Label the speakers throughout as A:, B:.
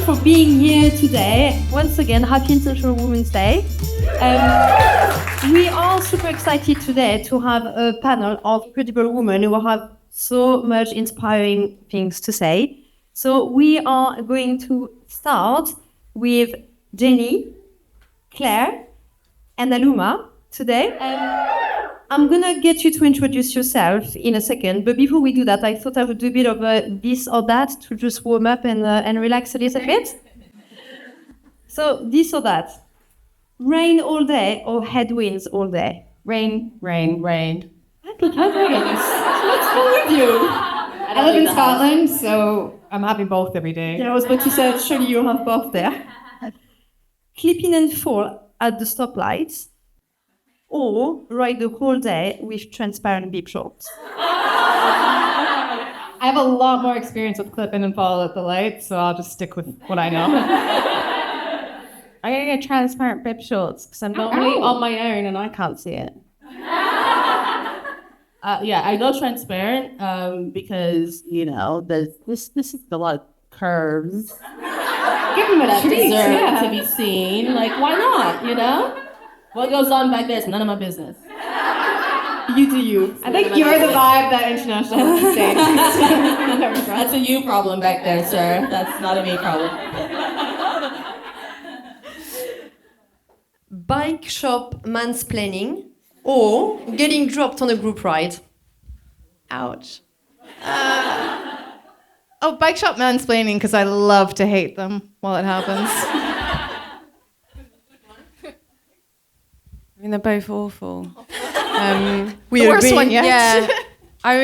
A: for being here today. Once again, happy International Women's Day. We are super excited today to have a panel of incredible women who have so much inspiring things to say. So we are going to start with Jenny, Claire, and Aluma today. I'm gonna get you to introduce yourself in a second, but before we do that, I thought I would do a bit of this or that to just warm up and relax a little bit. So this or that. Rain all day or headwinds all day?
B: Rain.
A: Headwinds. What's wrong with you?
B: I live in Scotland, so I'm happy both every day.
A: Yeah, I was about to say, surely you have both there. Clip in and fall at the stoplights, or ride the whole day with transparent beep shorts.
B: I have a lot more experience with clip in and fall at the lights, so I'll just stick with what I know.
C: I'm gonna get transparent bib shorts because I'm normally on my own and I can't see it. I go transparent because this is a lot of curves.
B: Give them a treat,
C: Deserve to be seen. Like, why not? What goes on back there is none of my business.
A: You do you.
B: I think you're the vibe that International has to say.
C: That's a you problem back there, sir. That's not a me problem.
A: Bike shop mansplaining or getting dropped on a group ride?
B: Ouch. Bike shop mansplaining, because I love to hate them while it happens.
C: I mean, they're both awful.
B: The worst one yet.
C: Yeah. I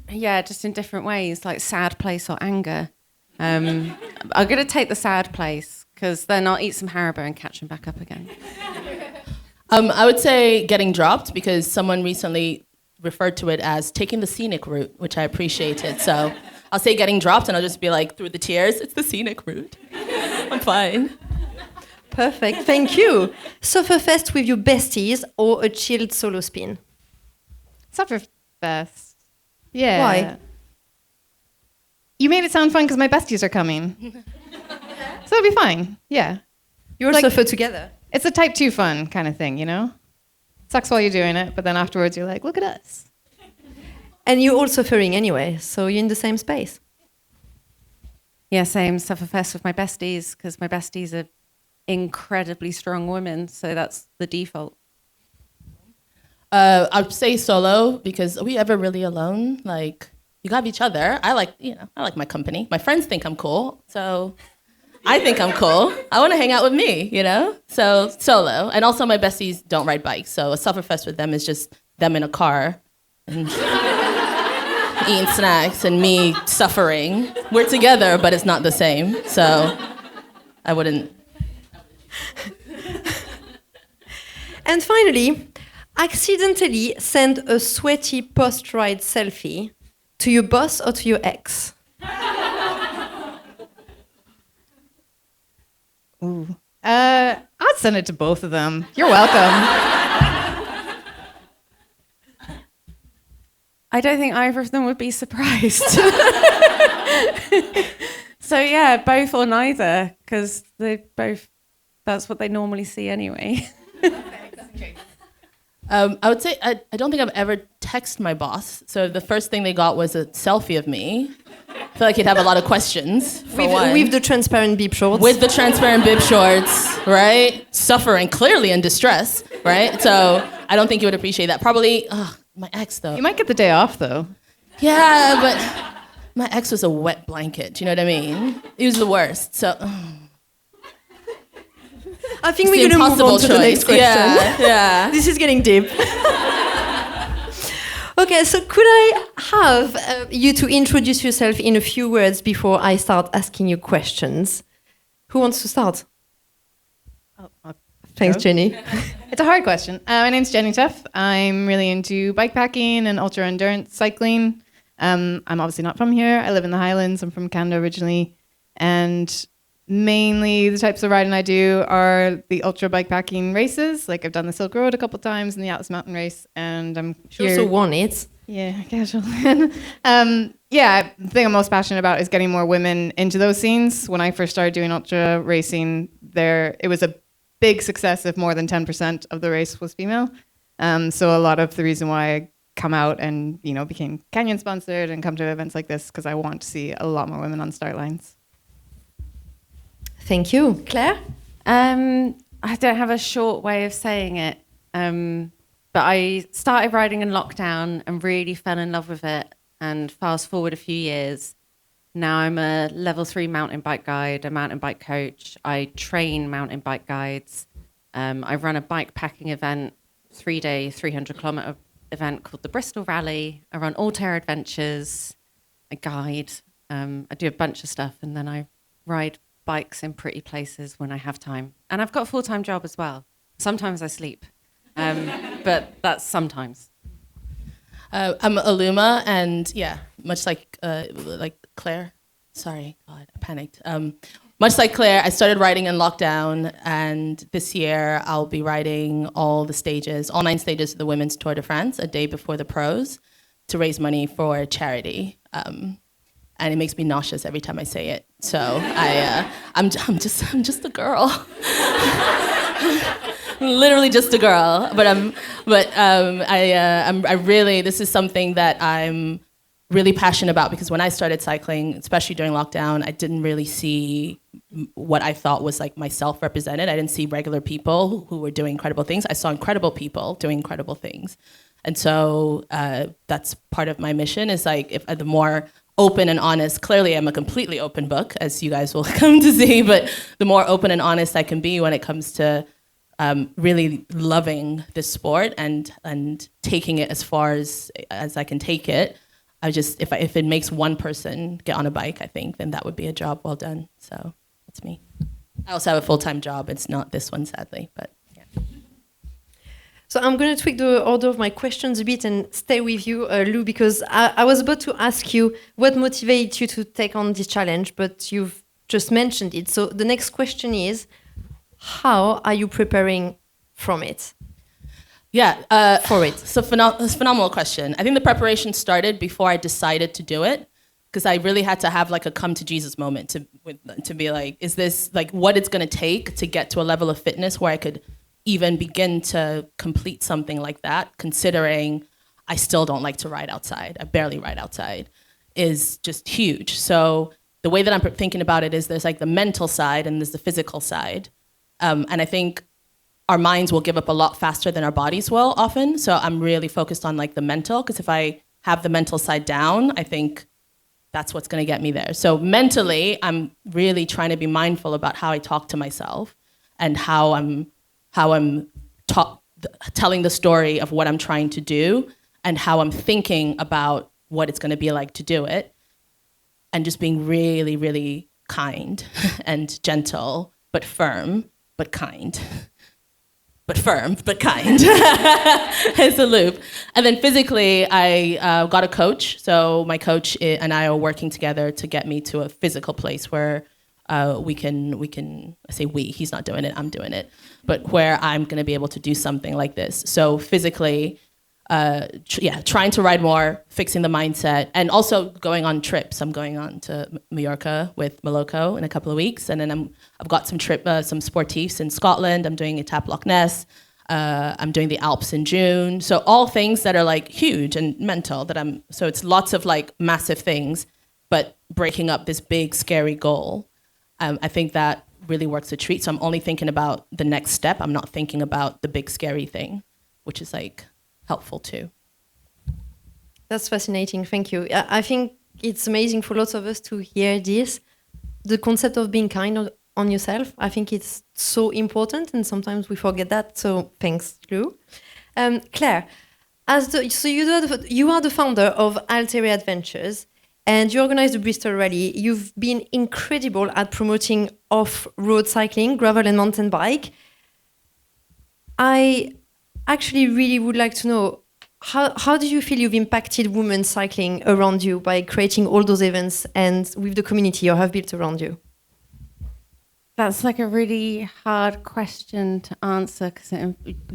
C: mean, just in different ways, like sad place or anger. I'm going to take the sad place, because then I'll eat some Haribo and catch them back up again.
D: I would say getting dropped, because someone recently referred to it as taking the scenic route, which I appreciated. So I'll say getting dropped, and I'll just be like, through the tears, it's the scenic route. I'm fine.
A: Perfect, thank you. Sufferfest with your besties or a chilled solo spin?
B: Sufferfest. Yeah.
A: Why?
B: You made it sound fun because my besties are coming. So it'll be fine, yeah.
A: You all suffer together?
B: It's a type 2 fun kind of thing, Sucks while you're doing it, but then afterwards you're like, look at us.
A: And you're all suffering anyway, so you're in the same space.
C: Yeah, same. Sufferfest with my besties, because my besties are incredibly strong women, so that's the default.
D: I'd say solo, because are we ever really alone? Like, you got each other. I like my company. My friends think I'm cool, so I think I'm cool. I want to hang out with me, So solo. And also my besties don't ride bikes, so a Sufferfest with them is just them in a car and eating snacks and me suffering. We're together, but it's not the same, so I wouldn't.
A: And finally, accidentally send a sweaty post-ride selfie to your boss or to your ex?
B: Ooh. I'd send it to both of them. You're welcome.
C: I don't think either of them would be surprised. So yeah, both or neither, because that's what they normally see anyway.
D: I would say I don't think I've ever texted my boss, so the first thing they got was a selfie of me. I feel like he'd have a lot of questions.
A: With the transparent beep shorts.
D: With the transparent bib shorts, right? Suffering, clearly in distress, right? So I don't think he would appreciate that. Probably, my ex though.
B: You might get the day off though.
D: Yeah, but my ex was a wet blanket, do you know what I mean? He was the worst, so.
A: I think we're going to move on to the next question.
D: Yeah.
A: This is getting deep. Okay, so could I have you to introduce yourself in a few words before I start asking you questions? Who wants to start? Thanks, Jenny.
B: It's a hard question. My name's Jenny Tuff. I'm really into bikepacking and ultra endurance cycling. I'm obviously not from here. I live in the Highlands. I'm from Canada originally. And mainly the types of riding I do are the ultra bikepacking races. Like I've done the Silk Road a couple of times and the Atlas Mountain Race. And I'm
A: She also won it.
B: Yeah, casual. yeah, the thing I'm most passionate about is getting more women into those scenes. When I first started doing ultra racing, it was a big success if more than 10% of the race was female. So a lot of the reason why I come out and, you know, became Canyon sponsored and come to events like this, because I want to see a lot more women on start lines.
A: Thank you. Claire?
C: I don't have a short way of saying it, but I started riding in lockdown and really fell in love with it. And fast forward a few years, now I'm a level 3 mountain bike guide, a mountain bike coach. I train mountain bike guides. I run a bike packing event, 3-day, 300-kilometer event called the Bristol Rally. I run all-terrain adventures. I guide. I do a bunch of stuff, and then I ride bikes in pretty places when I have time. And I've got a full-time job as well. Sometimes I sleep, but that's sometimes.
D: I'm Aluma, and yeah, much like Claire. Sorry, God, I panicked. Much like Claire, I started riding in lockdown, and this year I'll be riding all 9 stages of the Women's Tour de France a day before the pros to raise money for charity. And it makes me nauseous every time I say it. So I'm just a girl. Literally just a girl, this is something that I'm really passionate about, because when I started cycling, especially during lockdown, I didn't really see what I thought was like myself represented. I didn't see regular people who were doing incredible things. I saw incredible people doing incredible things. And so that's part of my mission, is like, if the more open and honest, clearly I'm a completely open book, as you guys will come to see, but the more open and honest I can be when it comes to really loving this sport and taking it as far as I can take it. If it makes one person get on a bike, I think then that would be a job well done. So that's me. I also have a full-time job. It's not this one, sadly, but yeah.
A: So I'm going to tweak the order of my questions a bit and stay with you, Lou, because I was about to ask you what motivated you to take on this challenge, but you've just mentioned it. So the next question is, how are you preparing from it?
D: Yeah,
A: for it.
D: It's a phenomenal question. I think the preparation started before I decided to do it, because I really had to have like a come to Jesus moment to be like, is this like what it's going to take to get to a level of fitness where I could even begin to complete something like that, considering I still don't like to ride outside. I barely ride outside, is just huge. So the way that I'm thinking about it is there's like the mental side and there's the physical side. And I think our minds will give up a lot faster than our bodies will often. So I'm really focused on like the mental, because if I have the mental side down, I think that's what's going to get me there. So mentally, I'm really trying to be mindful about how I talk to myself and how I'm telling the story of what I'm trying to do and how I'm thinking about what it's going to be like to do it, and just being really, really kind and gentle, but firm, but kind. But firm, but kind. It's a loop. And then physically, I got a coach. So my coach and I are working together to get me to a physical place where we can, I say we, he's not doing it, I'm doing it, but where I'm going to be able to do something like this. So physically, trying to ride more, fixing the mindset, and also going on trips. I'm going on to Mallorca with Moloko in a couple of weeks, and then I've got some sportifs in Scotland. I'm doing Etape Loch Ness. I'm doing the Alps in June. So all things that are like huge and mental so it's lots of like massive things, but breaking up this big scary goal. I think that really works a treat. So I'm only thinking about the next step. I'm not thinking about the big scary thing, which is like helpful too.
A: That's fascinating. Thank you. I think it's amazing for lots of us to hear this. The concept of being kind on yourself, I think it's so important, and sometimes we forget that. So thanks, Lou. Claire, you are the founder of Alteria Adventures, and you organize the Bristol Rally. You've been incredible at promoting off-road cycling, gravel and mountain bike. I actually really would like to know, how do you feel you've impacted women cycling around you by creating all those events and with the community you have built around you?
C: That's like a really hard question to answer, because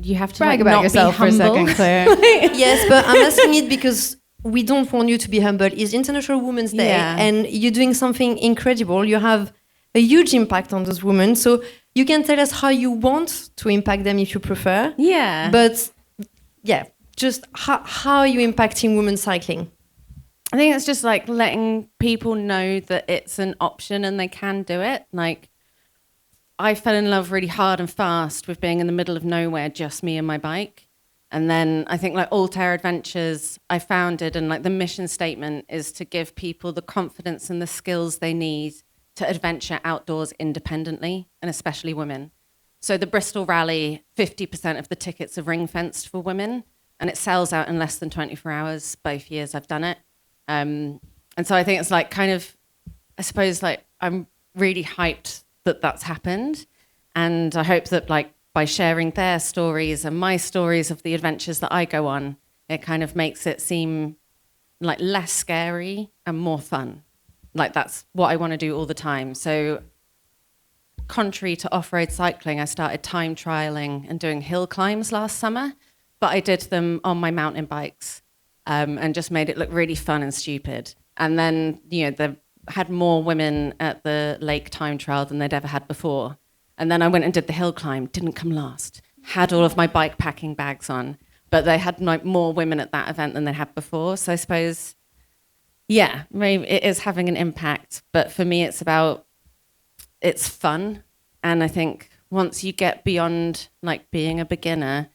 C: you have to
B: brag
C: like,
B: about
C: not
B: yourself
C: be
B: for a
C: humble.
B: second, Claire.
A: Yes, but I'm asking it because we don't want you to be humble, is International Women's Day,
C: Yeah.
A: and you're doing something incredible. You have a huge impact on those women. So you can tell us how you want to impact them if you prefer.
C: Yeah.
A: But yeah, just how are you impacting women cycling?
C: I think it's just like letting people know that it's an option and they can do it. Like, I fell in love really hard and fast with being in the middle of nowhere, just me and my bike. And then I think like Altair Adventures, I founded, and like the mission statement is to give people the confidence and the skills they need to adventure outdoors independently, and especially women. So the Bristol Rally, 50% of the tickets are ring fenced for women, and it sells out in less than 24 hours, both years I've done it. And so I think it's like kind of, I suppose like I'm really hyped that that's happened. And I hope that like by sharing their stories and my stories of the adventures that I go on, it kind of makes it seem like less scary and more fun. Like that's what I want to do all the time. So contrary to off-road cycling, I started time trialing and doing hill climbs last summer, but I did them on my mountain bikes. And just made it look really fun and stupid. And then, they had more women at the lake time trial than they'd ever had before. And then I went and did the hill climb, didn't come last, had all of my bike packing bags on, but they had like more women at that event than they had before. So I suppose, yeah, maybe it is having an impact, but for me, it's fun. And I think once you get beyond like being a beginner,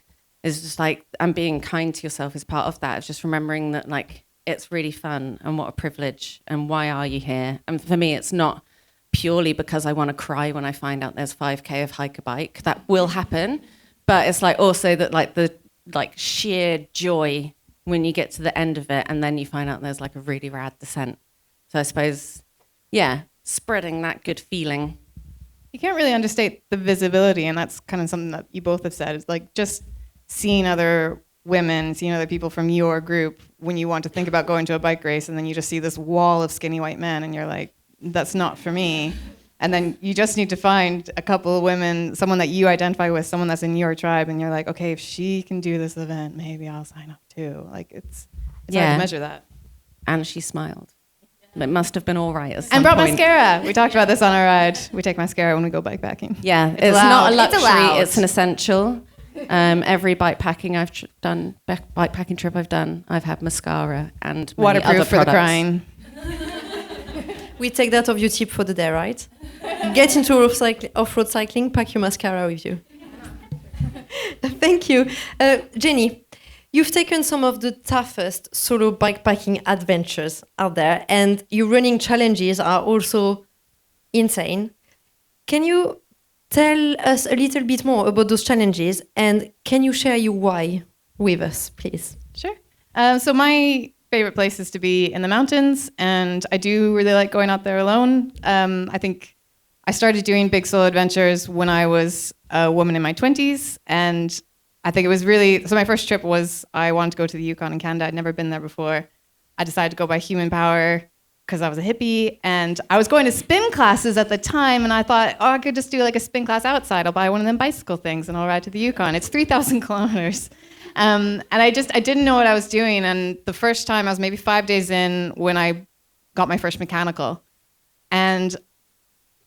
C: is just like, and being kind to yourself is part of that. It's just remembering that like, it's really fun and what a privilege and why are you here? And for me, it's not purely because I want to cry when I find out there's 5K of hike a bike. That will happen. But it's like also that like the like sheer joy when you get to the end of it and then you find out there's like a really rad descent. So I suppose, yeah, spreading that good feeling.
B: You can't really understate the visibility, and that's kind of something that you both have said. It's like just seeing other women, seeing other people from your group when you want to think about going to a bike race, and then you just see this wall of skinny white men and you're like, that's not for me. And then you just need to find a couple of women, someone that you identify with, someone that's in your tribe, and you're like, okay, if she can do this event, maybe I'll sign up too. Like it's hard to measure that.
C: And she smiled. It must have been all right at some
B: And brought
C: point.
B: mascara. We talked about this on our ride. We take mascara when we go bikepacking.
C: Yeah, it's not a luxury, it's an essential. Every bikepacking bikepacking trip I've done, I've had mascara and many
B: Waterproof
C: other
B: for the
C: products.
B: crying.
A: We take that of your tip for the day, right? Get into off-road cycling, pack your mascara with you. Thank you. Jenny, you've taken some of the toughest solo bikepacking adventures out there, and your running challenges are also insane. Can you tell us a little bit more about those challenges, and can you share your why with us, please?
B: Sure. So my favorite place is to be in the mountains, and I do really like going out there alone. I think I started doing big solo adventures when I was a woman in my 20s, and I think it was really, so my first trip was, I wanted to go to the Yukon in Canada. I'd never been there before. I decided to go by human power because I was a hippie, and I was going to spin classes at the time, and I thought, I could just do like a spin class outside. I'll buy one of them bicycle things and I'll ride to the Yukon. It's 3,000 kilometers. And I didn't know what I was doing. And the first time I was maybe 5 days in when I got my first mechanical. And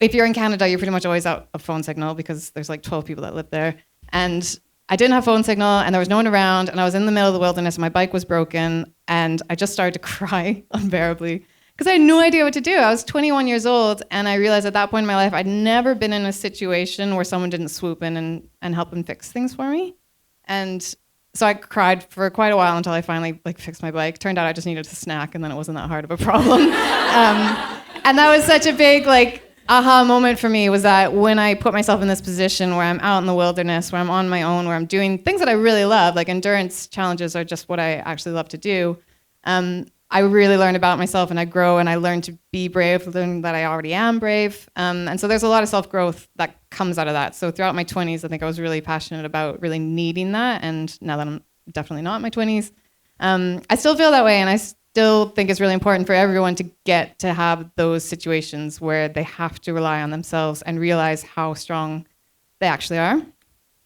B: if you're in Canada, you're pretty much always out of phone signal because there's like 12 people that live there. And I didn't have phone signal and there was no one around, and I was in the middle of the wilderness and my bike was broken, and I just started to cry unbearably because I had no idea what to do. I was 21 years old, and I realized at that point in my life I'd never been in a situation where someone didn't swoop in and help and fix things for me. And so I cried for quite a while until I finally fixed my bike. Turned out I just needed a snack, and then it wasn't that hard of a problem. And that was such a big aha moment for me, was that when I put myself in this position where I'm out in the wilderness, where I'm on my own, where I'm doing things that I really love, like endurance challenges are just what I actually love to do. I really learned about myself, and I grow, and I learned to be brave, learn that I already am brave. And so there's a lot of self-growth that comes out of that. So throughout my 20s, I think I was really passionate about really needing that. And now that I'm definitely not in my 20s, I still feel that way. And I still think it's really important for everyone to get to have those situations where they have to rely on themselves and realize how strong they actually are.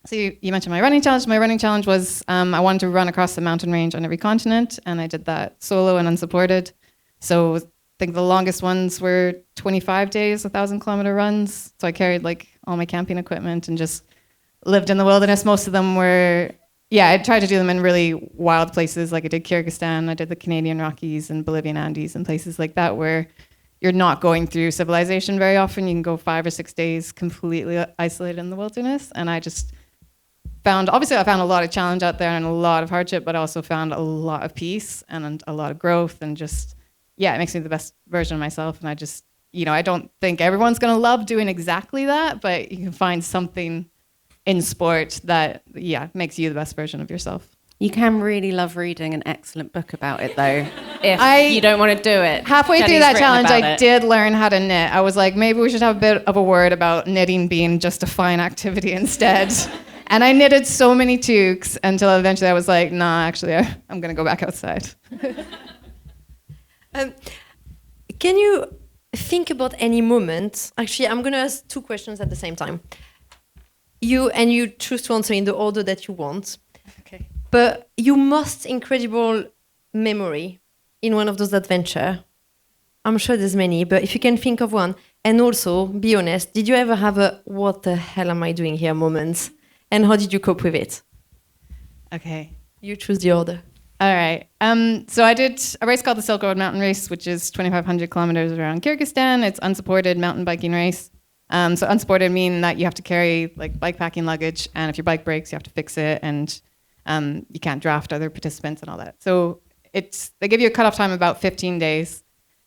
B: So you mentioned my running challenge. My running challenge was I wanted to run across the mountain range on every continent, and I did that solo and unsupported. So I think the longest ones were 25 days, 1,000-kilometer runs. So I carried like all my camping equipment and just lived in the wilderness. Most of them were, I tried to do them in really wild places. Like I did Kyrgyzstan, I did the Canadian Rockies and Bolivian Andes and places like that where you're not going through civilization very often. You can go 5 or 6 days completely isolated in the wilderness. And I just found a lot of challenge out there and a lot of hardship, but I also found a lot of peace and a lot of growth and just, it makes me the best version of myself. And I just, I don't think everyone's going to love doing exactly that, but you can find something in sport that, makes you the best version of yourself.
C: You can really love reading an excellent book about it, though, if you don't want to do it.
B: Halfway through
C: Jenny's
B: that
C: written
B: challenge,
C: about
B: I
C: it.
B: did learn how to knit. I was like, maybe we should have a bit of a word about knitting being just a fine activity instead. And I knitted so many toques until eventually I was like, nah, actually, I'm going to go back outside.
A: Can you think about any moment? Actually, I'm going to ask 2 questions at the same time. You choose to answer in the order that you want.
B: Okay.
A: But your most incredible memory in one of those adventures, I'm sure there's many, but if you can think of one, and also be honest, did you ever have a what the hell am I doing here moment? And how did you cope with it?
B: Okay.
A: You choose the order.
B: All right. So I did a race called the Silk Road Mountain Race, which is 2,500 kilometers around Kyrgyzstan. It's unsupported mountain biking race. So unsupported mean that you have to carry like bike packing luggage, and if your bike breaks, you have to fix it, and you can't draft other participants and all that. So they give you a cutoff time of about 15 days.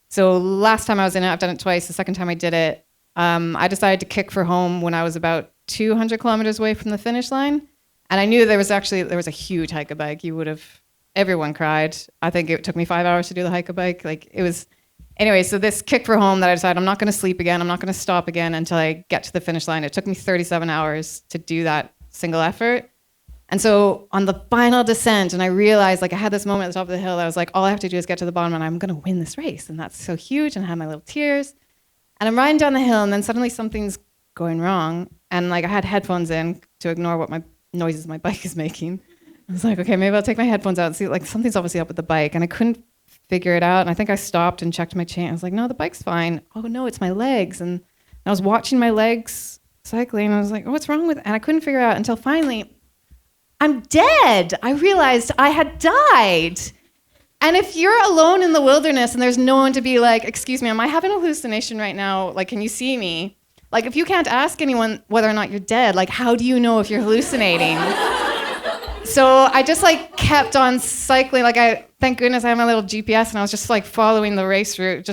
B: So last time I was in it, I've done it twice. The second time I did it, I decided to kick for home when I was about 200 kilometers away from the finish line. And I knew there was a huge hike a bike. Everyone cried. I think it took me 5 hours to do the hike a bike. Anyway, so this kick for home that I decided I'm not going to sleep again. I'm not going to stop again until I get to the finish line. It took me 37 hours to do that single effort. And so on the final descent, and I realized, I had this moment at the top of the hill that I was like, all I have to do is get to the bottom and I'm going to win this race. And that's so huge. And I had my little tears. And I'm riding down the hill and then suddenly something's going wrong. And I had headphones in to ignore what my noises my bike is making. I was like, okay, maybe I'll take my headphones out and see, something's obviously up with the bike. And I couldn't figure it out. And I think I stopped and checked my chain. I was like, no, the bike's fine. Oh no, it's my legs. And I was watching my legs cycling. And I was like, oh, what's wrong with it? And I couldn't figure it out until finally, I'm dead. I realized I had died. And if you're alone in the wilderness and there's no one to be like, excuse me, am I having a hallucination right now? Can you see me? If you can't ask anyone whether or not you're dead, how do you know if you're hallucinating? So I just kept on cycling. Thank goodness I have my little GPS, and I was just following the race route,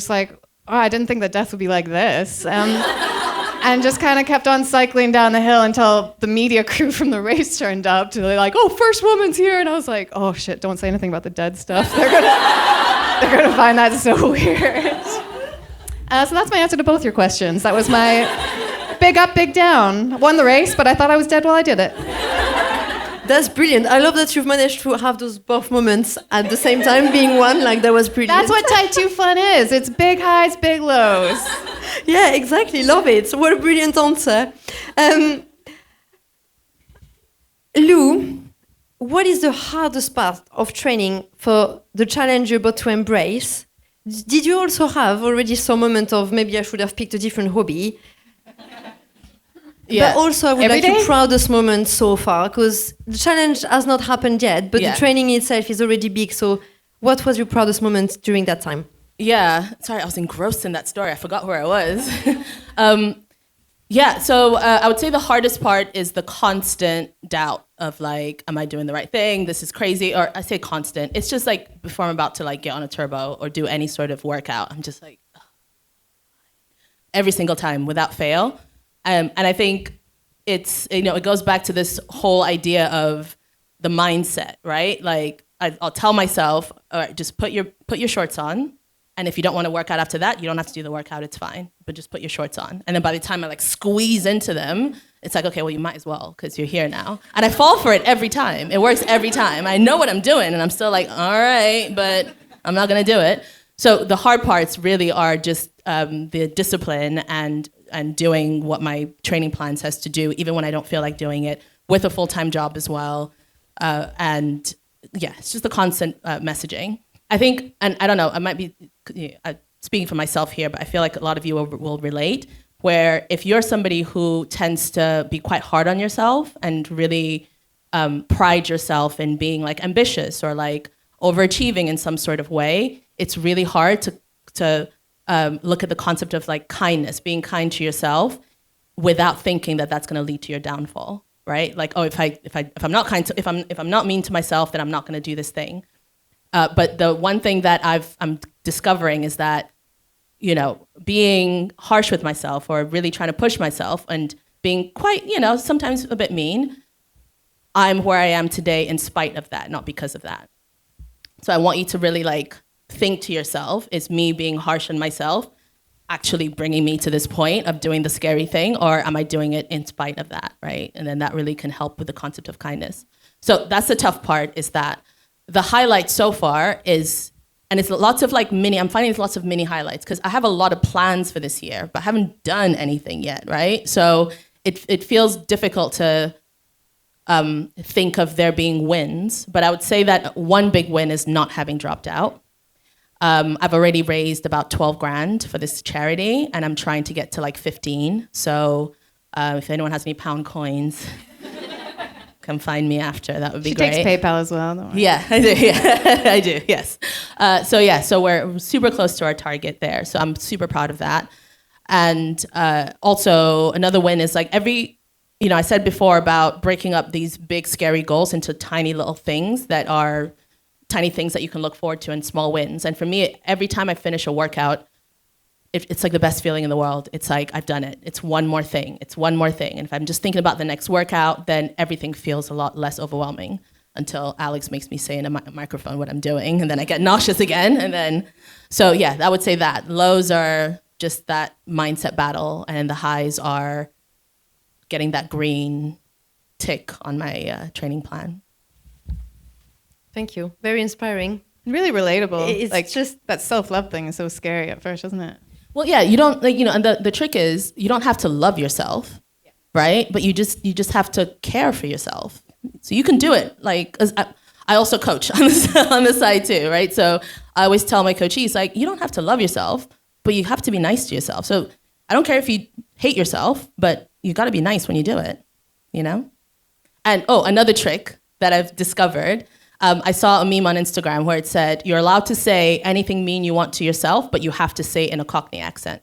B: I didn't think that death would be like this. And just kind of kept on cycling down the hill until the media crew from the race turned up to oh, first woman's here. And I was like, oh shit, don't say anything about the dead stuff. They're gonna find that so weird. So that's my answer to both your questions. That was my big up, big down. Won the race, but I thought I was dead while I did it.
A: That's brilliant. I love that you've managed to have those both moments at the same time being one. That was brilliant.
B: That's what Type 2 fun is. It's big highs, big lows.
A: Yeah, exactly. Love it. What a brilliant answer. Lou, what is the hardest part of training for the challenge you're about to embrace? Did you also have already some moment of maybe I should have picked a different hobby?
D: Yeah.
A: But also I would
B: Every
A: like
B: day?
A: your proudest moment so far, because the challenge has not happened yet, but the training itself is already big. So what was your proudest moment during that time?
D: Yeah, sorry, I was engrossed in that story. I forgot where I was. So I would say the hardest part is the constant doubt of am I doing the right thing? This is crazy. Or I say constant. It's just before I'm about to get on a turbo or do any sort of workout, I'm just every single time without fail. And I think it goes back to this whole idea of the mindset, right? I'll tell myself, all right, just put your shorts on. And if you don't want to work out after that, you don't have to do the workout, it's fine. But just put your shorts on. And then by the time I squeeze into them, it's okay, well, you might as well because you're here now. And I fall for it every time. It works every time. I know what I'm doing and I'm still all right, but I'm not going to do it. So the hard parts really are just the discipline and doing what my training plan says to do, even when I don't feel like doing it, with a full-time job as well. And yeah, it's just the constant messaging. I think, and I don't know, I might be speaking for myself here, but I feel like a lot of you will relate, where if you're somebody who tends to be quite hard on yourself and really pride yourself in being like ambitious or like overachieving in some sort of way, it's really hard to look at the concept of like kindness, being kind to yourself without thinking that that's going to lead to your downfall, right? Like, oh, if I'm not kind to, if I'm not mean to myself, then I'm not going to do this thing. But the one thing that I'm discovering is that, you know, being harsh with myself or really trying to push myself and being quite, you know, sometimes a bit mean, I'm where I am today in spite of that, not because of that. So I want you to really like think to yourself, is me being harsh on myself actually bringing me to this point of doing the scary thing, or am I doing it in spite of that, right? And then that really can help with the concept of kindness. So that's the tough part, is that the highlight so far is, and it's lots of like I'm finding lots of mini highlights because I have a lot of plans for this year, but I haven't done anything yet, right? So it feels difficult to think of there being wins, but I would say that one big win is not having dropped out. I've already raised about 12 grand for this charity, and I'm trying to get to like 15. So if anyone has any pound coins, come find me after. That would be great.
B: She takes PayPal as well, don't worry.
D: Yeah, I do. Yeah, I do. Yes. So we're super close to our target there. So I'm super proud of that. And also another win is like I said before about breaking up these big scary goals into tiny little things that are tiny things that you can look forward to and small wins. And for me, every time I finish a workout, it's like the best feeling in the world. It's like, I've done it. It's one more thing. It's one more thing. And if I'm just thinking about the next workout, then everything feels a lot less overwhelming until Alex makes me say in a microphone what I'm doing. And then I get nauseous again. And then, so yeah, I would say that. Lows are just that mindset battle. And the highs are getting that green tick on my training plan.
A: Thank you. Very inspiring.
B: Really relatable.
A: It's
B: like
A: just
B: that self-love thing is so scary at first, isn't it?
D: Well, yeah, you don't and the trick is you don't have to love yourself, right? But you just have to care for yourself. So you can do it. Like, I also coach on the side too, right? So I always tell my coachees, like, you don't have to love yourself, but you have to be nice to yourself. So I don't care if you hate yourself, but you got to be nice when you do it, you know? And another trick that I've discovered. I saw a meme on Instagram where it said, you're allowed to say anything mean you want to yourself, but you have to say it in a Cockney accent.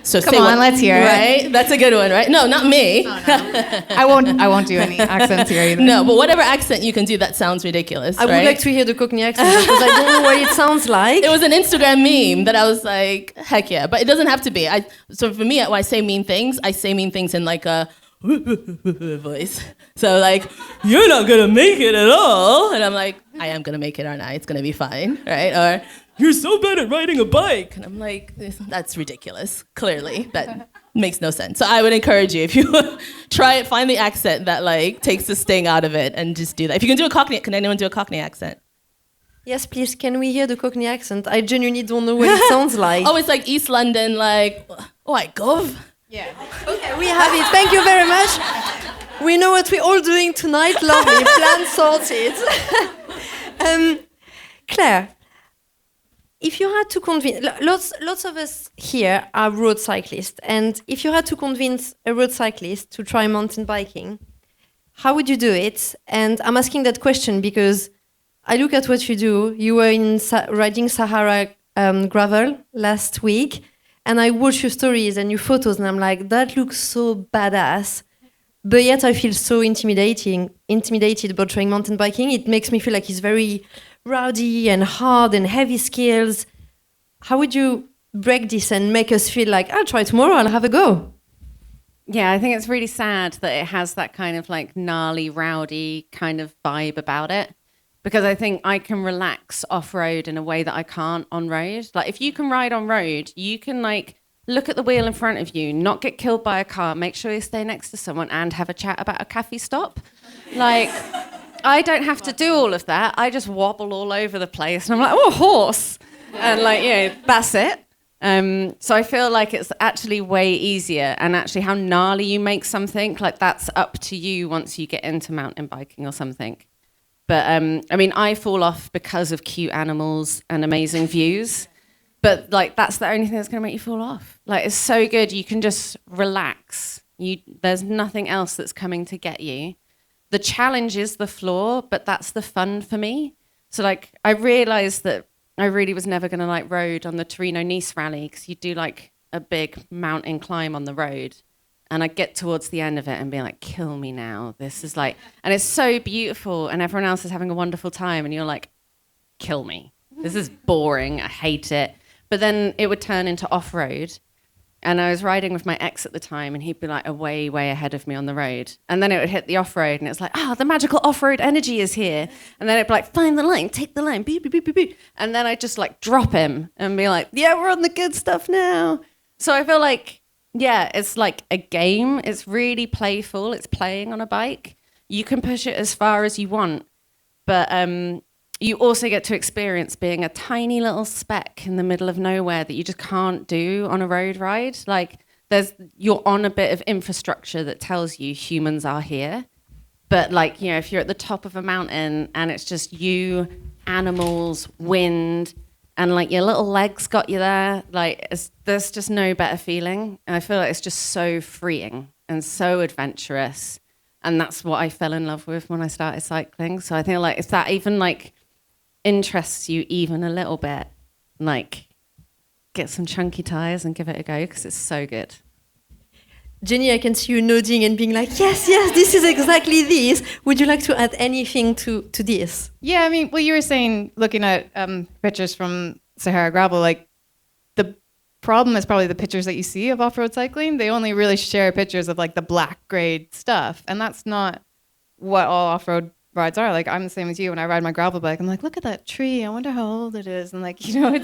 D: So
B: Come on, let's hear it.
D: Right? That's a good one, right? No, not me.
B: Oh, no. I won't do any accents here either.
D: No, but whatever accent you can do that sounds ridiculous,
A: I would like to hear the Cockney accent because I don't know what it sounds like.
D: It was an Instagram meme that I was like, heck yeah. But it doesn't have to be. So for me, when I say mean things in like a voice. So like, you're not gonna make it at all. And I'm like, I am gonna make it, aren't I? It's gonna be fine, right? Or, you're so bad at riding a bike. And I'm like, that's ridiculous. Clearly, that makes no sense. So I would encourage you, if you try it, find the accent that like takes the sting out of it and just do that. If you can do a Cockney, can anyone do a Cockney accent?
A: Yes, please. Can we hear the Cockney accent? I genuinely don't know what it sounds like.
D: Oh, it's like East London, like, oh, I gov.
B: Yeah.
A: Okay, we have it. Thank you very much. We know what we're all doing tonight. Lovely. Plan sorted. Claire, if you had to convince... Lots of us here are road cyclists. And if you had to convince a road cyclist to try mountain biking, how would you do it? And I'm asking that question because I look at what you do. You were in riding Sahara gravel last week. And I watch your stories and your photos, and I'm like, that looks so badass. But yet I feel so intimidated about trying mountain biking. It makes me feel like it's very rowdy and hard and heavy skills. How would you break this and make us feel like, I'll try tomorrow, I'll have a go?
C: Yeah, I think it's really sad that it has that kind of like gnarly, rowdy kind of vibe about it. Because I think I can relax off-road in a way that I can't on road. Like if you can ride on road, you can like look at the wheel in front of you, not get killed by a car, make sure you stay next to someone and have a chat about a cafe stop. Like I don't have to do all of that. I just wobble all over the place and I'm like, oh, horse. And like, that's it. So I feel like it's actually way easier, and actually how gnarly you make something, like that's up to you once you get into mountain biking or something. But I mean, I fall off because of cute animals and amazing views. But like, that's the only thing that's going to make you fall off. Like, it's so good. You can just relax. There's nothing else that's coming to get you. The challenge is the floor, but that's the fun for me. So like, I realized that I really was never going to like road on the Torino-Nice rally, because you do like a big mountain climb on the road. And I get towards the end of it and be like, kill me now. This is like, and it's so beautiful and everyone else is having a wonderful time. And you're like, kill me. This is boring. I hate it. But then it would turn into off-road. And I was riding with my ex at the time and he'd be like way, way ahead of me on the road. And then it would hit the off-road and it's like, the magical off-road energy is here. And then it'd be like, find the line, take the line, beep, beep, beep, beep, beep. And then I'd just like drop him and be like, yeah, we're on the good stuff now. So I feel like, yeah, it's like a game. It's really playful. It's playing on a bike. You can push it as far as you want. But you also get to experience being a tiny little speck in the middle of nowhere that you just can't do on a road ride. Like you're on a bit of infrastructure that tells you humans are here. But like, you know, if you're at the top of a mountain and it's just you, animals, wind, and like your little legs got you there, like there's just no better feeling. And I feel like it's just so freeing and so adventurous. And that's what I fell in love with when I started cycling. So I think like if that even like interests you even a little bit, like get some chunky tires and give it a go, because it's so good.
A: Jenny, I can see you nodding and being like, yes, this is exactly this. Would you like to add anything to this?
B: Yeah, I mean, well, you were saying, looking at pictures from Sahara Gravel, like the problem is probably the pictures that you see of off-road cycling. They only really share pictures of like the black grade stuff. And that's not what all off-road rides are. Like, I'm the same as you. When I ride my gravel bike, I'm like, look at that tree. I wonder how old it is. And like, you know,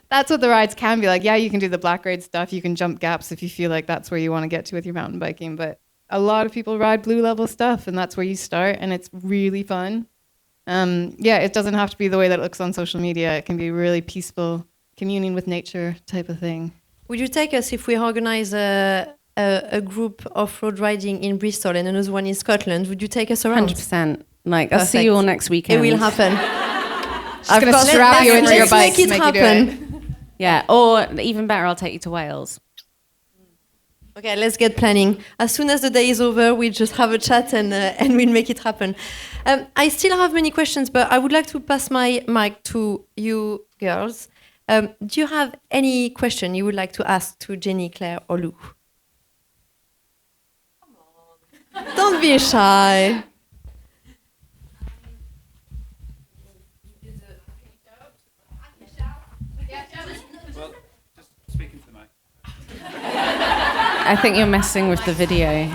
B: that's what the rides can be like. Yeah, you can do the black grade stuff. You can jump gaps if you feel like that's where you want to get to with your mountain biking. But a lot of people ride blue level stuff, and that's where you start. And it's really fun. Yeah, it doesn't have to be the way that it looks on social media. It can be really peaceful, communing with nature type of thing.
A: Would you take us if we organize a group of road riding in Bristol and another one in Scotland? Would you take us around?
C: 100%. Like, I'll see you all next weekend.
A: It will happen.
B: I'm going to strap you into your bike to make you do it.
C: Yeah, or even better, I'll take you to Wales.
A: Okay, let's get planning. As soon as the day is over, we'll just have a chat and we'll make it happen. I still have many questions, but I would like to pass my mic to you girls. Do you have any question you would like to ask to Jenny, Claire, or Lou? Come on. Don't be shy.
E: Well, just speaking to the mic.
C: I think you're messing with the video.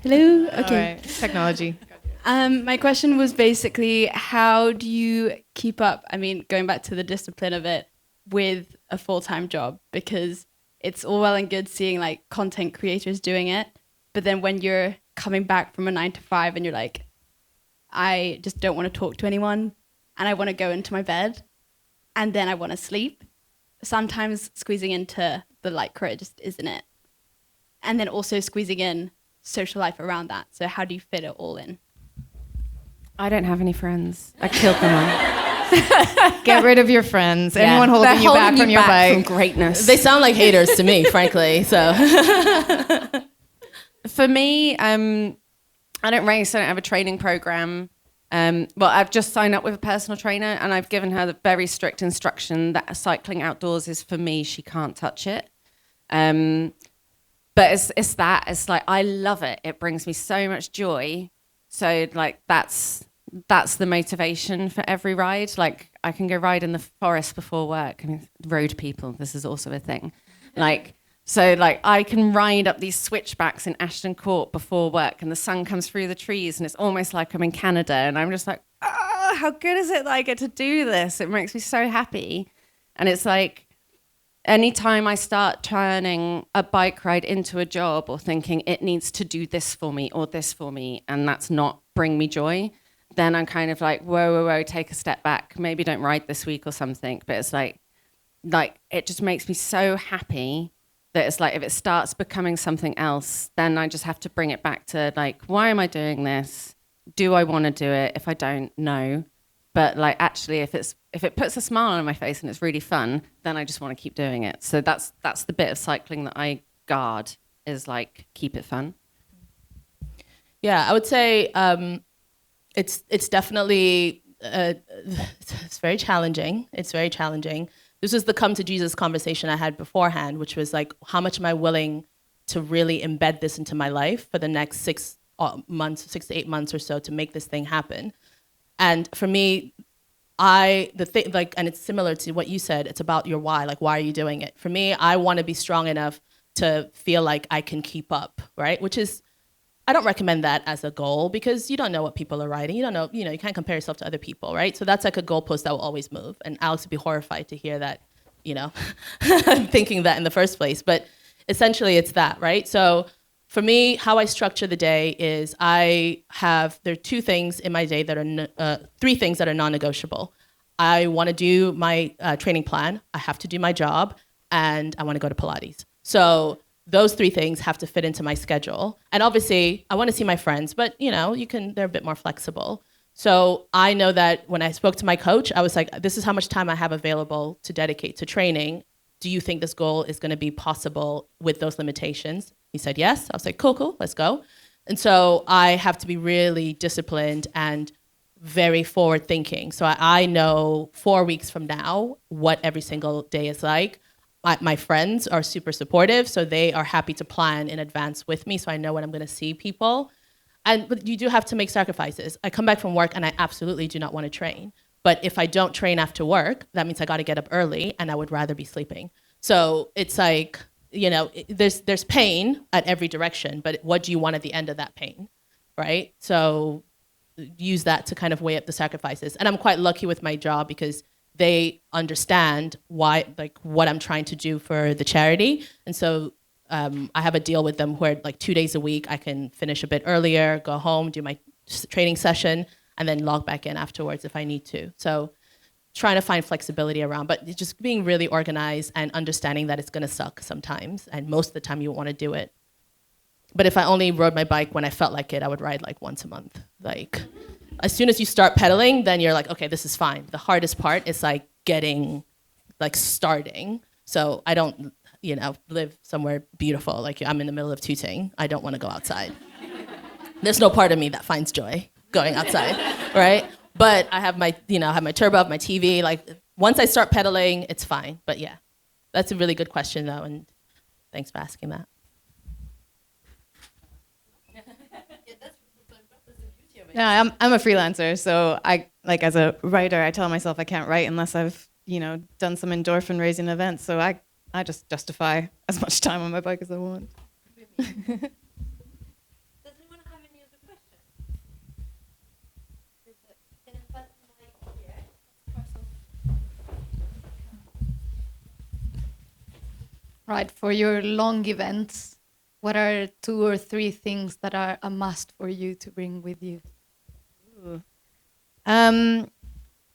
F: Hello? Okay.
B: All right. Technology.
F: My question was basically, how do you keep up, I mean, going back to the discipline of it, with a full-time job? Because it's all well and good seeing like content creators doing it, but then when you're coming back from a 9 to 5 and you're like, I just don't want to talk to anyone and I want to go into my bed and then I want to sleep, sometimes squeezing into the light career just isn't it. And then also squeezing in social life around that. So how do you fit it all in?
C: I don't have any friends. I killed them all.
B: Get rid of your friends.
C: Yeah.
B: Anyone holding
C: They're
B: you back from your bike.
C: From greatness.
D: They sound like haters to me, frankly. So
C: for me, I don't race. I don't have a training program. Well, I've just signed up with a personal trainer, and I've given her the very strict instruction that cycling outdoors is for me. She can't touch it. But it's like I love it. It brings me so much joy. So like that's the motivation for every ride. Like I can go ride in the forest before work. I mean, road people, this is also a thing. Like, so like I can ride up these switchbacks in Ashton Court before work and the sun comes through the trees and it's almost like I'm in Canada and I'm just like, how good is it that I get to do this? It makes me so happy. And it's like, anytime I start turning a bike ride into a job or thinking it needs to do this for me or this for me, and that's not bring me joy, then I'm kind of like, whoa, take a step back. Maybe don't ride this week or something. But it's like, like, it just makes me so happy that it's like, if it starts becoming something else, then I just have to bring it back to like, why am I doing this? Do I want to do it? If I don't, no. But like, actually, if it puts a smile on my face and it's really fun, then I just want to keep doing it. So that's the bit of cycling that I guard, is like, keep it fun.
D: Yeah, I would say it's definitely it's very challenging. It's very challenging. This was the come to Jesus conversation I had beforehand, which was like, how much am I willing to really embed this into my life for the next 6 to 8 months or so to make this thing happen? And for me, and it's similar to what you said, it's about your why, like, why are you doing it? For me, I want to be strong enough to feel like I can keep up, right? Which is, I don't recommend that as a goal, because you don't know what people are writing. You don't know, you can't compare yourself to other people, right? So that's like a goalpost that will always move. And Alex would be horrified to hear that, I'm thinking that in the first place. But essentially it's that, right? So for me, how I structure the day is there are 2 things in my day that are, 3 things that are non-negotiable. I want to do my training plan, I have to do my job, and I want to go to Pilates. So those 3 things have to fit into my schedule. And obviously, I want to see my friends, but they're a bit more flexible. So I know that when I spoke to my coach, I was like, this is how much time I have available to dedicate to training. Do you think this goal is going to be possible with those limitations? He said yes. I was like, cool, let's go. And so I have to be really disciplined and very forward thinking. So I know 4 weeks from now what every single day is like. My friends are super supportive, so they are happy to plan in advance with me, so I know when I'm going to see people. But you do have to make sacrifices. I come back from work and I absolutely do not want to train. But if I don't train after work, that means I got to get up early, and I would rather be sleeping. So it's like, there's pain at every direction, but what do you want at the end of that pain, right? So use that to kind of weigh up the sacrifices. And I'm quite lucky with my job, because they understand what I'm trying to do for the charity. And so I have a deal with them where 2 days a week I can finish a bit earlier, go home, do my training session, and then log back in afterwards if I need to. So trying to find flexibility around, but just being really organized and understanding that it's going to suck sometimes. And most of the time you want to do it. But if I only rode my bike when I felt like it, I would ride once a month. As soon as you start pedaling, then you're like, okay, this is fine. The hardest part is starting. So I don't, live somewhere beautiful. I'm in the middle of Tooting. I don't want to go outside. There's no part of me that finds joy going outside, right? But I have my, I have my turbo, I have my TV. Once I start pedaling, it's fine. But yeah, that's a really good question though. And thanks for asking that.
B: Yeah, I'm a freelancer, so I as a writer, I tell myself I can't write unless I've done some endorphin raising events. So I just justify as much time on my bike as I want.
A: Does anyone have any other questions? Right, for your long events, what are 2 or 3 things that are a must for you to bring with you?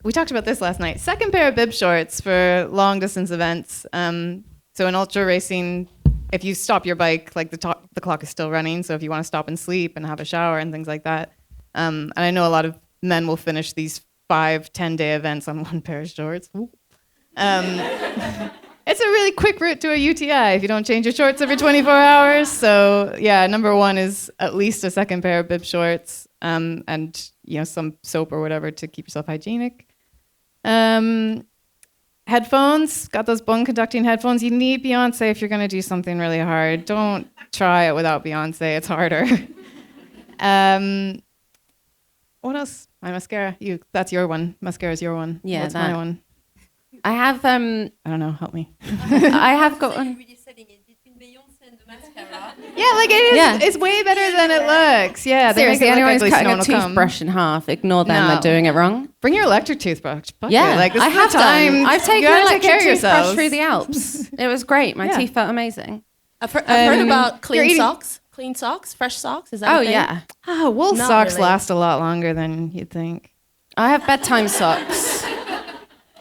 B: We talked about this last night. Second pair of bib shorts for long distance events. So in ultra racing, if you stop your bike, the clock is still running. So if you want to stop and sleep and have a shower and things like that. And I know a lot of men will finish these 5-10-day events on 1 pair of shorts. It's a really quick route to a UTI if you don't change your shorts every 24 hours. So yeah, number 1 is at least a second pair of bib shorts, and some soap or whatever to keep yourself hygienic. Headphones, got those bone conducting headphones. You need Beyonce if you're gonna do something really hard. Don't try it without Beyonce, it's harder. What else? My mascara. That's your one. Mascara's your one.
C: Yeah,
B: that's my one.
C: I have
B: I don't know, help me.
C: I have got one.
B: Yeah, it is. Yeah. It's way better than it looks. Yeah,
C: Seriously, anyone's cutting a
B: no
C: toothbrush in half, ignore them. They're doing it wrong.
B: Bring your electric toothbrush.
C: Yeah,
B: this
C: I
B: is
C: have
B: the time.
C: done. I've taken
B: you
C: an
B: gotta take
C: electric
B: care of
C: toothbrush
B: yourselves.
C: through the Alps. It was great. My teeth felt amazing.
D: I've heard about clean socks. Clean socks, fresh socks. Is that?
C: Oh
D: a thing?
C: yeah.
B: Wool socks
D: really.
B: last a lot longer than you'd think.
C: I have bedtime socks.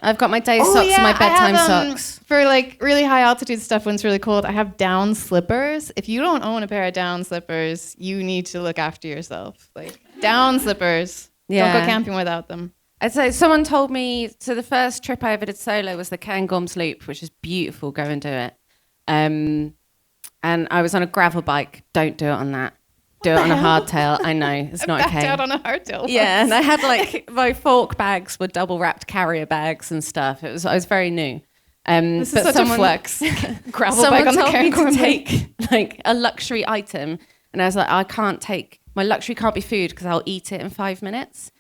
C: I've got my day
B: Oh,
C: socks
B: yeah,
C: and my bedtime
B: I have,
C: socks.
B: For like really high altitude stuff when it's really cold, I have down slippers. If you don't own a pair of down slippers, you need to look after yourself. Like down slippers. Don't
C: Yeah.
B: go camping without them.
C: I'd say someone told me, so the first trip I ever did solo was the Cairngorms Loop, which is beautiful. Go and do it. And I was on a gravel bike. Don't do it on that. Do it on a hardtail. I know, it's not
B: Backed
C: okay.
B: out on a hardtail.
C: Yeah, and I had like my fork bags were double wrapped carrier bags and stuff. I was very new.
B: This is such a flex. Gravel bike
C: Someone
B: on the
C: told me to
B: Cairngorm
C: take like a luxury item, and I was like, I can't take my luxury. Can't be food because I'll eat it in 5 minutes.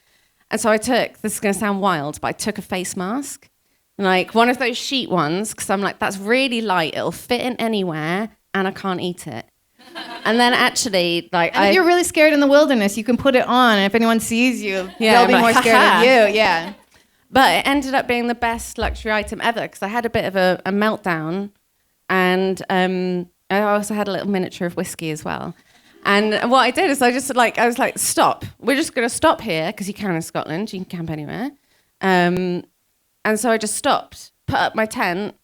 C: And so I took. This is going to sound wild, but I took a face mask, like one of those sheet ones, because I'm like, that's really light. It'll fit in anywhere, and I can't eat it. And then actually, like,
B: And if you're really scared in the wilderness, you can put it on, and if anyone sees you,
C: Yeah,
B: they'll be
C: I'm
B: more
C: like,
B: scared
C: "Ha-ha."
B: of you. Yeah.
C: But it ended up being the best luxury item ever because I had a bit of a meltdown, and I also had a little miniature of whiskey as well. And what I did is I was like, stop. We're just going to stop here because you can in Scotland. You can camp anywhere. And so I just stopped, put up my tent,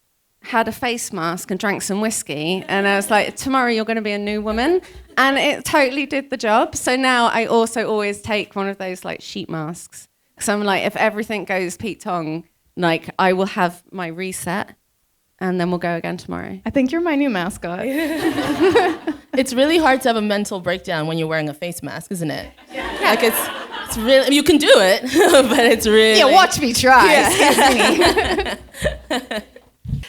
C: had a face mask and drank some whiskey. And I was like, tomorrow you're going to be a new woman. And it totally did the job. So now I also always take one of those like sheet masks. So I'm like, if everything goes Pete Tong, like I will have my reset and then we'll go again tomorrow.
B: I think you're my new mascot.
D: It's really hard to have a mental breakdown when you're wearing a face mask, isn't it? Like it's really, you can do it, but it's really...
B: Yeah, watch me try.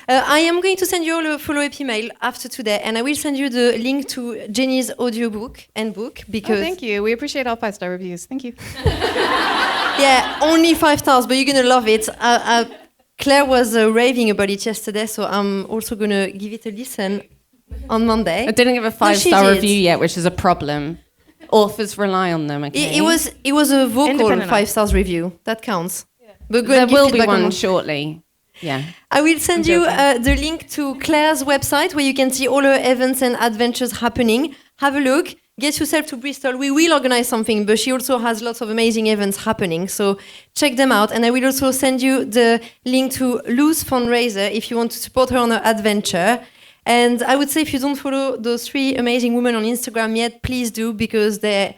A: I am going to send you all a follow-up email after today, and I will send you the link to Jenny's audiobook and book because
B: Thank you. We appreciate all 5-star reviews. Thank you.
A: yeah, only 5 stars, but you're gonna love it. Claire was raving about it yesterday, so I'm also gonna give it a listen on Monday.
C: I didn't give a
A: No, she
C: 5-star
A: did.
C: review yet, which is a problem. Authors rely on them, okay?
A: It was a vocal
B: Independent
A: 5 stars review. That counts. But go
C: There
A: and give
C: will be
A: feedback on
C: one
A: Mon-
C: shortly. Yeah.
A: I will send you the link to Claire's website where you can see all her events and adventures happening. Have a look. Get yourself to Bristol. We will organize something, but she also has lots of amazing events happening. So check them out. And I will also send you the link to Lou's fundraiser if you want to support her on her adventure. And I would say if you don't follow those 3 amazing women on Instagram yet, please do, because they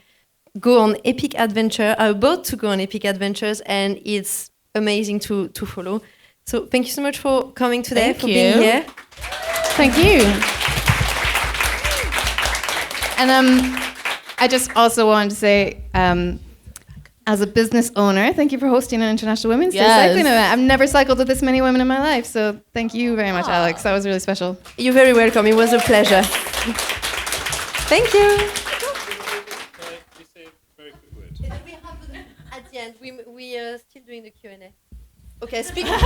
A: go on epic adventure, are about to go on epic adventures, and it's amazing to follow. So thank you so much for coming today,
D: Thank
A: for
D: you.
A: being here.
B: Thank you. And I just also wanted to say, as a business owner, thank you for hosting an International Women's Day
D: Yes.
B: cycling event. I've never cycled with this many women in my life, so thank you very much, Alex. That was really special.
A: You're very welcome. It was a pleasure. Thank you.
E: You say a very quick word.
A: We have at the end. We are still doing the Q&A. Okay, speak. Okay. You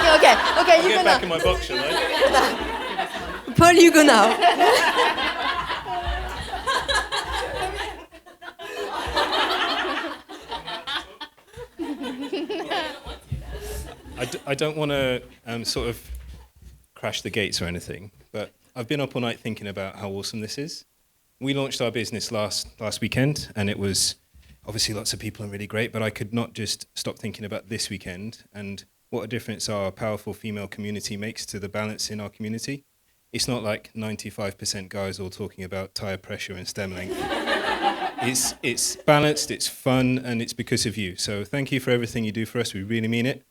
A: go
E: Get back in
A: now.
E: my box, shall I?
A: Paul, you go now.
E: I don't want to sort of crash the gates or anything, but I've been up all night thinking about how awesome this is. We launched our business last weekend, and it was obviously lots of people and really great, but I could not just stop thinking about this weekend and what a difference our powerful female community makes to the balance in our community. It's not like 95% guys all talking about tire pressure and stem length. It's balanced, it's fun, and it's because of you. So thank you for everything you do for us. We really mean it.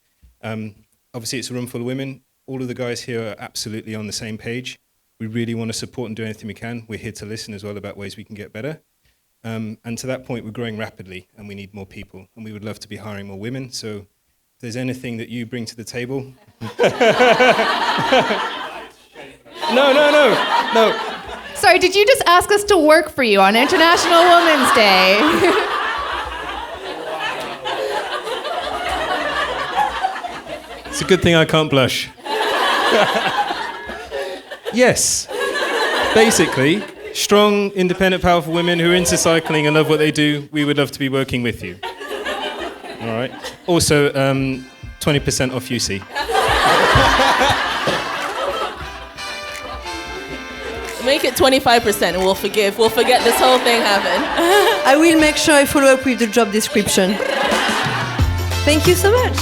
E: Obviously, it's a room full of women. All of the guys here are absolutely on the same page. We really want to support and do anything we can. We're here to listen as well about ways we can get better. And to that point, we're growing rapidly, and we need more people. And we would love to be hiring more women. So if there's anything that you bring to the table... No.
B: Sorry, did you just ask us to work for you on International Women's Day?
E: It's a good thing I can't blush. Yes. Basically, strong, independent, powerful women who are into cycling and love what they do, we would love to be working with you. All right. Also, 20% off UC.
D: Make it 25% and we'll forgive. We'll forget this whole thing happened.
A: I will make sure I follow up with the job description. Thank you so much.